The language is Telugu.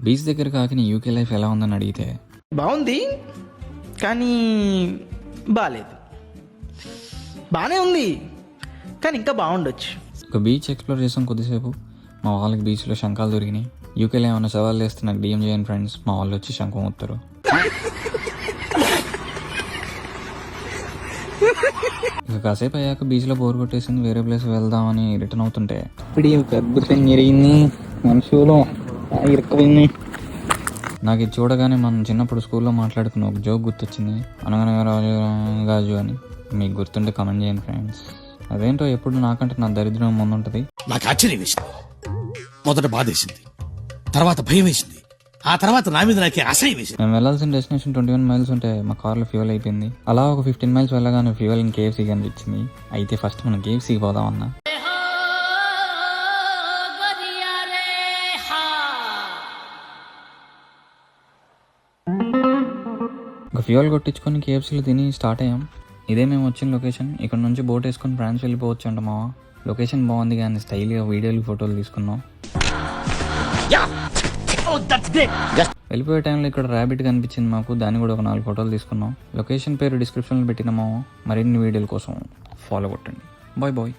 బీచ్ దగ్గర కాక నీ యూకే లైఫ్ ఎలా ఉందని అడిగితే బాగుంది కానీ బాగాలేదు, బాగానే ఉంది కానీ ఇంకా బాగుండొచ్చు. ఒక బీచ్ ఎక్స్ప్లోర్ చేసాం కొద్దిసేపు. మా వాళ్ళకి బీచ్లో శంఖాలు దొరికినాయి. యూకేలో ఏమైనా సవాళ్ళు వేస్తే నాకు డిఎం చేయండి ఫ్రెండ్స్, మా వాళ్ళు వచ్చి శంఖం వస్తారు. ఇక కాసేపు అయ్యాక బీచ్లో బోర్ కొట్టేసింది, వేరే ప్లేస్ వెళ్దామని రిటర్న్ అవుతుంటే ఇప్పుడు అద్భుతం జరిగింది. మనుషులు ఇరుక్కుపోయింది. నాకు ఇది చూడగానే మనం చిన్నప్పుడు స్కూల్లో మాట్లాడుకున్న ఒక జోక్ గుర్తొచ్చింది. అనగనగా రాజు గాజు అని. మీకు గుర్తుంటే కామెంట్ చేయండి ఫ్రెండ్స్. అదేంటో ఎప్పుడు నాకంటే నా దరిద్రం ముందుంటది. నాకు ఆశ్చర్యం వేసింది, మొదట బాధేసింది, తర్వాత భయం వేసింది, ఆ తర్వాత నా మీద నాకే అసహ్యం వేసింది. మేము వెళ్ళాల్సిన డెస్టినేషన్ 21 మైల్స్ ఉంటే మా కార్లో ఫ్యూయల్ అయిపోయింది. అలా ఒక 15 మైల్స్ వెళ్ళగానే ఫ్యూయల్ ఇన్ కేఎఫ్సీ కనిపించింది. అయితే ఫస్ట్ మనం కేఎఫ్సీకి పోదామన్నా. ఒక ఫ్యూయల్ కొట్టించుకొని కేఎఫ్సీలో తిని స్టార్ట్ అయ్యాం. ఇదే మేము వచ్చిన లొకేషన్. ఇక్కడ నుంచి బోట్ వేసుకొని ఫ్రాన్స్ వెళ్ళిపోవచ్చు అంట మావా. లొకేషన్ బాగుంది కానీ స్టైల్గా వీడియోలు ఫోటోలు తీసుకున్నాం. వెళ్ళిపోయే టైంలో ఇక్కడ ర్యాబిట్ కనిపించింది మాకు, దాన్ని కూడా ఒక 4 ఫోటోలు తీసుకున్నాం. లొకేషన్ పేరు డిస్క్రిప్షన్లో పెట్టినామో. మరిన్ని వీడియోల కోసం ఫాలో కొట్టండి. Bye bye.